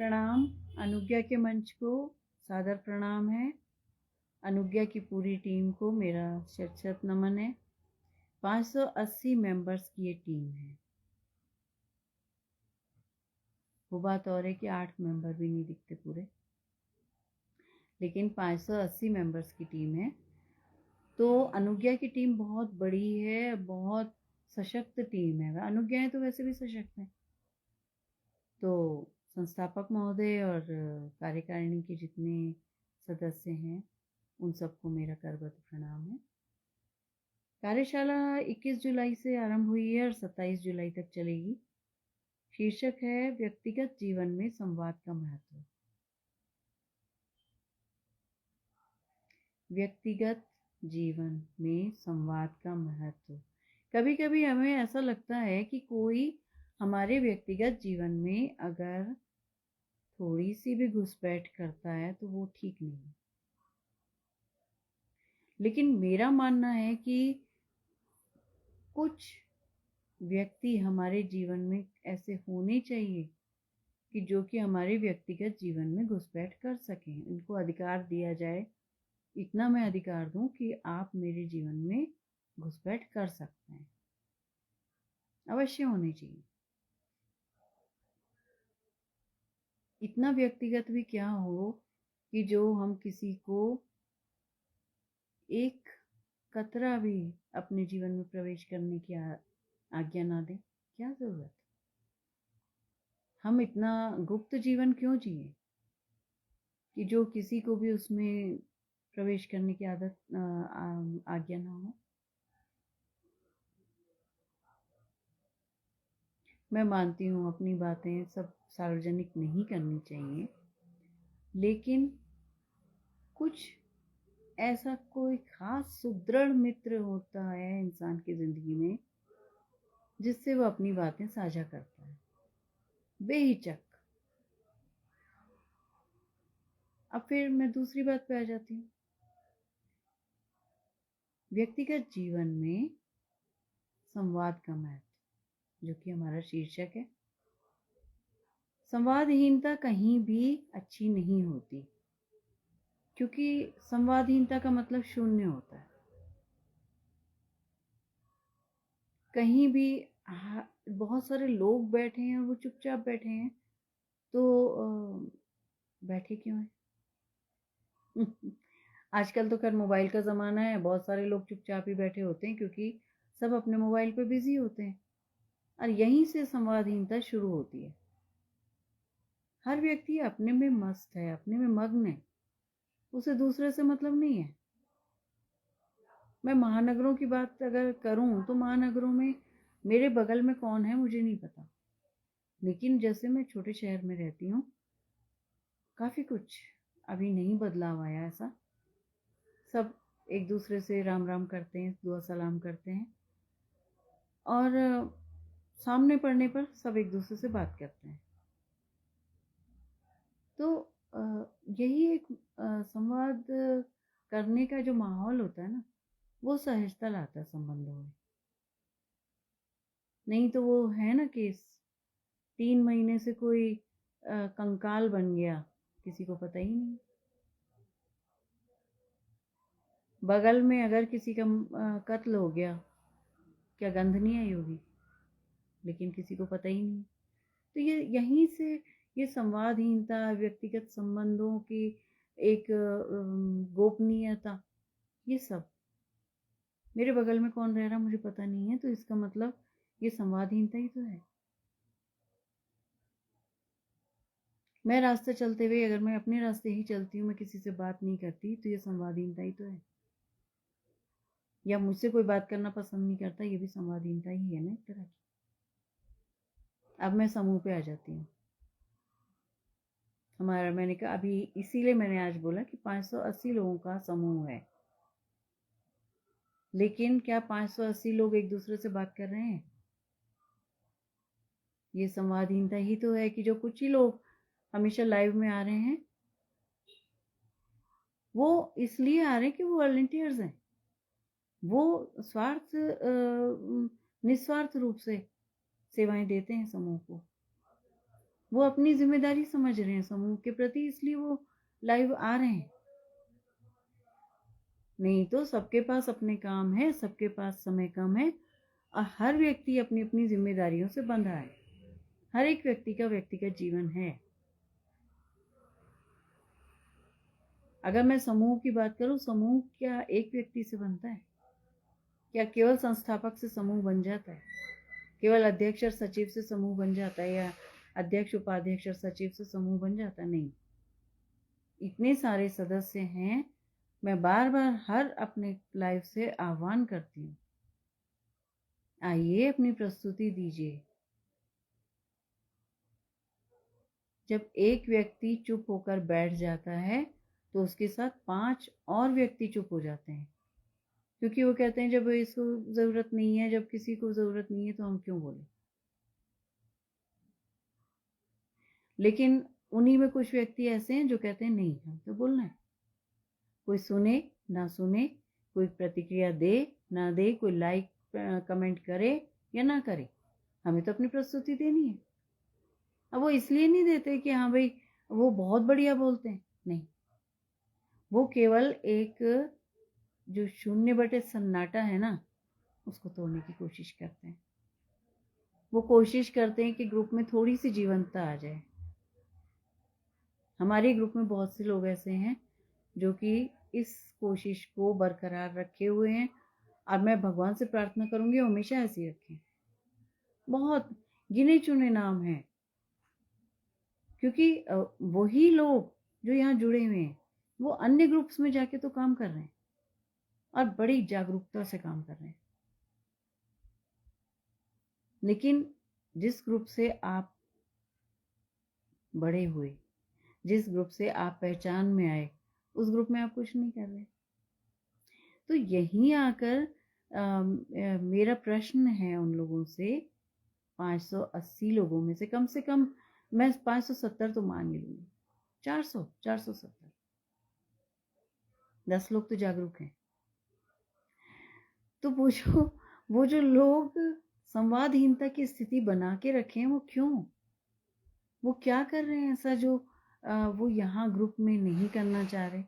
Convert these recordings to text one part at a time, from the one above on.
प्रणाम। अनुज्ञा के मंच को सादर प्रणाम है। अनुज्ञा की पूरी टीम को मेरा शत नमन है। 580 मेंबर्स की ये टीम है। वो बात और है कि 8 मेंबर भी नहीं दिखते पूरे, लेकिन 580 मेंबर्स की टीम है। तो अनुज्ञा की टीम बहुत बड़ी है, बहुत सशक्त टीम है। अनुज्ञाएं तो वैसे भी सशक्त हैं। तो संस्थापक महोदय और कार्यकारिणी के जितने सदस्य हैं उन सबको मेरा करबद्ध प्रणाम है। कार्यशाला 21 जुलाई से आरंभ हुई है और 27 जुलाई तक चलेगी। शीर्षक है व्यक्तिगत जीवन में संवाद का महत्व। व्यक्तिगत जीवन में संवाद का महत्व। कभी कभी हमें ऐसा लगता है कि कोई हमारे व्यक्तिगत जीवन में अगर थोड़ी सी भी घुसपैठ करता है तो वो ठीक नहीं। लेकिन मेरा मानना है कि कुछ व्यक्ति हमारे जीवन में ऐसे होने चाहिए कि जो कि हमारे व्यक्तिगत जीवन में घुसपैठ कर सकें। इनको अधिकार दिया जाए, इतना मैं अधिकार दूं कि आप मेरे जीवन में घुसपैठ कर सकते हैं। अवश्य होने चाहिए। इतना व्यक्तिगत भी क्या हो कि जो हम किसी को एक कतरा भी अपने जीवन में प्रवेश करने की आज्ञा ना दें। क्या जरूरत? हम इतना गुप्त जीवन क्यों जिए कि जो किसी को भी उसमें प्रवेश करने की आज्ञा ना हो। मैं मानती हूँ अपनी बातें सब सार्वजनिक नहीं करनी चाहिए, लेकिन कुछ ऐसा कोई खास सुदृढ़ मित्र होता है इंसान की जिंदगी में जिससे वो अपनी बातें साझा करता है बेहिचक। अब फिर मैं दूसरी बात पे आ जाती हूँ। व्यक्तिगत जीवन में संवाद का महत्व, जो कि हमारा शीर्षक है। संवादहीनता कहीं भी अच्छी नहीं होती, क्योंकि संवादहीनता का मतलब शून्य होता है। कहीं भी बहुत सारे लोग बैठे हैं और वो चुपचाप बैठे हैं, तो बैठे क्यों हैं? आजकल तो खैर मोबाइल का ज़माना है, बहुत सारे लोग चुपचाप ही बैठे होते हैं क्योंकि सब अपने मोबाइल पे बिजी होते हैं। और यहीं से संवादहीनता शुरू होती है। हर व्यक्ति अपने में मस्त है, अपने में मग्न है, उसे दूसरे से मतलब नहीं है। मैं महानगरों की बात अगर करूं तो महानगरों में मेरे बगल में कौन है मुझे नहीं पता, लेकिन जैसे मैं छोटे शहर में रहती हूँ, काफ़ी कुछ अभी नहीं बदलाव आया ऐसा। सब एक दूसरे से राम राम करते हैं, दुआ सलाम करते हैं, और सामने पड़ने पर सब एक दूसरे से बात करते हैं। तो यही एक संवाद करने का जो माहौल होता है ना, वो सहजता लाता है संबंधों में। नहीं तो वो है ना केस, 3 महीने से कोई कंकाल बन गया, किसी को पता ही नहीं। बगल में अगर किसी का कत्ल हो गया, क्या गंध नहीं आई होगी, लेकिन किसी को पता ही नहीं। तो ये यहीं से ये संवादहीनता, व्यक्तिगत संबंधों की एक गोपनीयता, ये सब मेरे बगल में कौन रह रहा मुझे पता नहीं है, तो इसका मतलब ये संवादहीनता ही तो है। मैं रास्ते चलते हुए अगर मैं अपने रास्ते ही चलती हूँ, मैं किसी से बात नहीं करती, तो ये संवादहीनता ही तो है। या मुझसे कोई बात करना पसंद नहीं करता, ये भी संवादहीनता ही है ना एक तरह की। अब मैं समूह पे आ जाती हूँ। हमारा, मैंने कहा अभी, इसीलिए मैंने आज बोला कि 580 लोगों का समूह है, लेकिन क्या 580 लोग एक दूसरे से बात कर रहे हैं? ये संवादहीनता ही तो है कि जो कुछ ही लोग हमेशा लाइव में आ रहे हैं, वो इसलिए आ रहे हैं कि वो वॉलंटियर्स हैं। वो निस्वार्थ रूप से सेवाएं देते हैं समूह को। वो अपनी जिम्मेदारी समझ रहे हैं समूह के प्रति, इसलिए वो लाइव आ रहे हैं। नहीं तो सबके पास अपने काम है, सबके पास समय कम है और हर व्यक्ति अपनी अपनी जिम्मेदारियों से बंधा है। हर एक व्यक्ति का व्यक्तिगत जीवन है। अगर मैं समूह की बात करूं, समूह क्या एक व्यक्ति से बनता है? क्या केवल संस्थापक से समूह बन जाता है? केवल अध्यक्ष और सचिव से समूह बन जाता है, या अध्यक्ष उपाध्यक्ष और सचिव से समूह बन जाता है? नहीं, इतने सारे सदस्य हैं। मैं बार बार हर अपने लाइव से आह्वान करती हूँ, आइए अपनी प्रस्तुति दीजिए। जब एक व्यक्ति चुप होकर बैठ जाता है तो उसके साथ 5 और व्यक्ति चुप हो जाते हैं, क्योंकि वो कहते हैं जब इसको जरूरत नहीं है, जब किसी को जरूरत नहीं है तो हम क्यों बोले। लेकिन उन्हीं में कुछ व्यक्ति ऐसे हैं जो कहते हैं नहीं, हम तो बोलना है। कोई सुने ना सुने, कोई प्रतिक्रिया दे ना दे, कोई लाइक कमेंट करे या ना करे, हमें तो अपनी प्रस्तुति देनी है। अब वो इसलिए नहीं देते कि हाँ भाई वो बहुत बढ़िया बोलते हैं, नहीं, वो केवल एक जो 0/सन्नाटा है ना, उसको तोड़ने की कोशिश करते हैं। वो कोशिश करते हैं कि ग्रुप में थोड़ी सी जीवंतता आ जाए। हमारे ग्रुप में बहुत से लोग ऐसे हैं जो कि इस कोशिश को बरकरार रखे हुए हैं, और मैं भगवान से प्रार्थना करूंगी हमेशा ऐसी रखें। बहुत गिने चुने नाम हैं, क्योंकि वही लोग जो यहाँ जुड़े हुए हैं वो अन्य ग्रुप्स में जाके तो काम कर रहे हैं और बड़ी जागरूकता से काम कर रहे हैं। लेकिन जिस ग्रुप से आप बड़े हुए, जिस ग्रुप से आप पहचान में आए, उस ग्रुप में आप कुछ नहीं कर रहे। तो यहीं आकर मेरा प्रश्न है उन लोगों से, 580 लोगों में से कम मैं 570 तो मान ही लूंगी, 470, 10 लोग तो जागरूक हैं। तो वो जो लोग संवादहीनता की स्थिति बना के रखे हैं, वो क्यों, वो क्या कर रहे हैं ऐसा जो वो यहाँ ग्रुप में नहीं करना चाह रहे?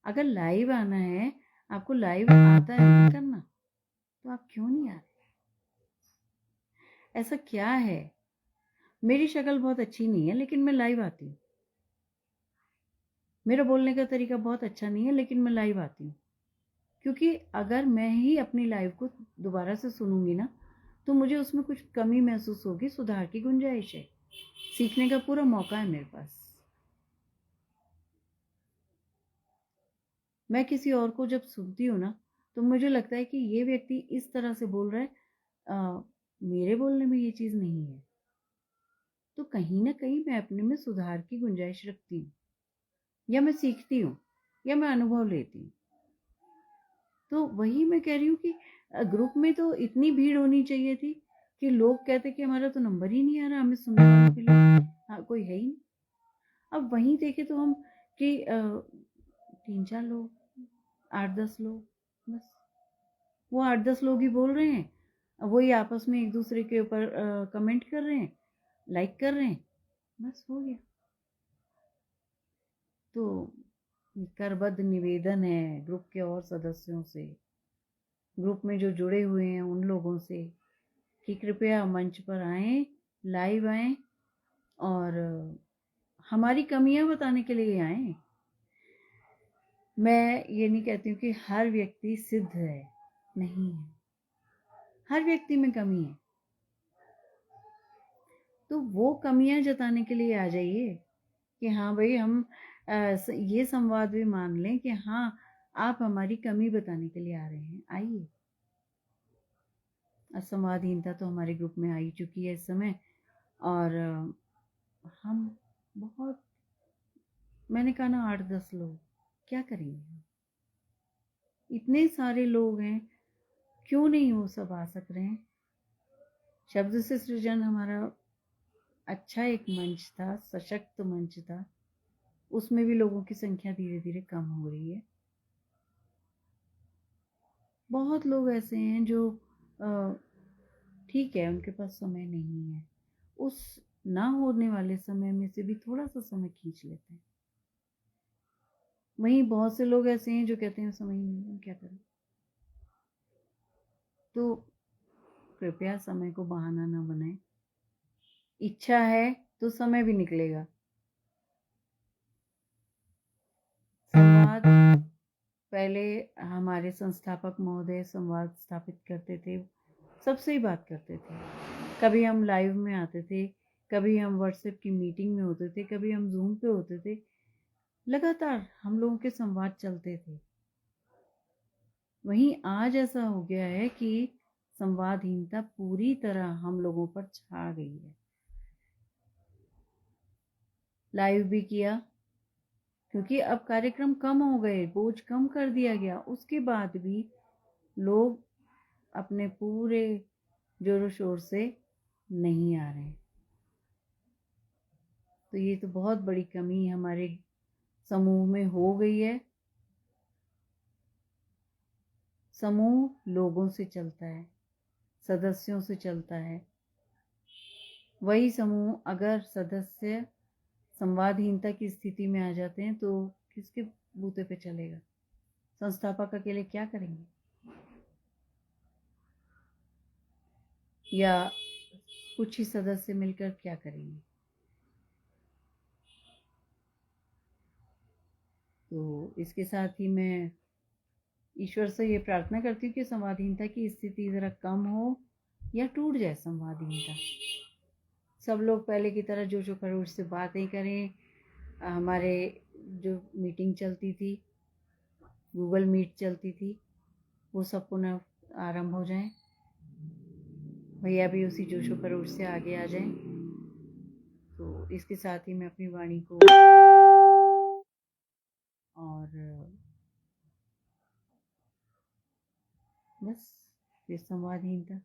अगर लाइव आना है, आपको लाइव आता है ना करना, तो आप क्यों नहीं आ रहे? ऐसा क्या है? मेरी शक्ल बहुत अच्छी नहीं है लेकिन मैं लाइव आती हूँ। मेरा बोलने का तरीका बहुत अच्छा नहीं है लेकिन मैं लाइव आती हूँ, क्योंकि अगर मैं ही अपनी लाइव को दोबारा से सुनूंगी ना, तो मुझे उसमें कुछ कमी महसूस होगी, सुधार की गुंजाइश है, सीखने का पूरा मौका है मेरे पास। मैं किसी और को जब सुनती हूँ ना, तो मुझे लगता है कि ये व्यक्ति इस तरह से बोल रहा है, मेरे बोलने में ये चीज़ नहीं है, तो कहीं ना कहीं मैं अपने में सुधार की गुंजाइश रखती हूँ, या मैं सीखती हूँ, या मैं अनुभव लेती हूँ। तो वही मैं कह रही हूँ कि ग्रुप में तो इतनी भीड़ होनी चाहिए थी कि लोग कहते कि हमारा तो नंबर ही नहीं आ रहा, हमें सुनने वालों के लिए कोई है ही नहीं। अब वहीं देखे तो हम कि 3-4 लोग, 8-10 लोग, बस वो 8-10 लोग ही बोल रहे हैं, वही आपस में एक दूसरे के ऊपर कमेंट कर रहे हैं, लाइक कर रहे हैं, बस हो गया। तो करबद्ध निवेदन है ग्रुप के और सदस्यों से, ग्रुप में जो जुड़े हुए हैं उन लोगों से, कि कृपया मंच पर आएं, लाइव आएं और हमारी कमियां बताने के लिए आएं। मैं ये नहीं कहती हूँ कि हर व्यक्ति सिद्ध है, नहीं है, हर व्यक्ति में कमी है, तो वो कमियां जताने के लिए आ जाइए कि हाँ भाई हम ये संवाद भी मान लें कि हाँ आप हमारी कमी बताने के लिए आ रहे हैं, आइए। संवादहीनता तो हमारे ग्रुप में आ ही चुकी है इस समय, और हम बहुत, मैंने कहा ना 8-10 लोग क्या करेंगे? इतने सारे लोग हैं, क्यों नहीं वो सब आ सक रहे हैं? शब्द से सृजन हमारा अच्छा एक मंच था, सशक्त मंच था, उसमें भी लोगों की संख्या धीरे धीरे कम हो रही है। बहुत लोग ऐसे हैं जो ठीक है उनके पास समय नहीं है, उस ना होने वाले समय में से भी थोड़ा सा समय खींच लेते हैं। वहीं बहुत से लोग ऐसे हैं जो कहते हैं समय ही नहीं है, हम क्या करें। तो कृपया समय को बहाना ना बनाएं। इच्छा है तो समय भी निकलेगा। संवाद पहले हमारे संस्थापक महोदय संवाद स्थापित करते थे, सबसे ही बात करते थे। कभी हम लाइव में आते थे, कभी हम व्हाट्सएप की मीटिंग में होते थे, कभी हम जूम पे होते थे। लगातार हम लोगों के संवाद चलते थे। वहीं आज ऐसा हो गया है कि संवादहीनता पूरी तरह हम लोगों पर छा गई है। लाइव भी किया क्योंकि अब कार्यक्रम कम हो गए, बोझ कम कर दिया गया, उसके बाद भी लोग अपने पूरे जोरों शोर से नहीं आ रहे। तो ये तो बहुत बड़ी कमी हमारे समूह में हो गई है। समूह लोगों से चलता है, सदस्यों से चलता है। वही समूह अगर सदस्य संवादहीनता की स्थिति में आ जाते हैं तो किसके बूते पे चलेगा। संस्थापक अकेले क्या करेंगे, या कुछ ही सदस्य मिलकर क्या करेंगे। तो इसके साथ ही मैं ईश्वर से ये प्रार्थना करती हूँ कि संवादहीनता की स्थिति ज़रा कम हो या टूट जाए संवादहीनता। सब लोग पहले की तरह जोशो खरोश से बातें करें। हमारे जो मीटिंग चलती थी, गूगल मीट चलती थी, वो सब पुनः आरंभ हो जाए। भैया भी उसी जोशो खरोश से आगे आ जाएं। तो इसके साथ ही मैं अपनी वाणी को और बस ये संवादहीनता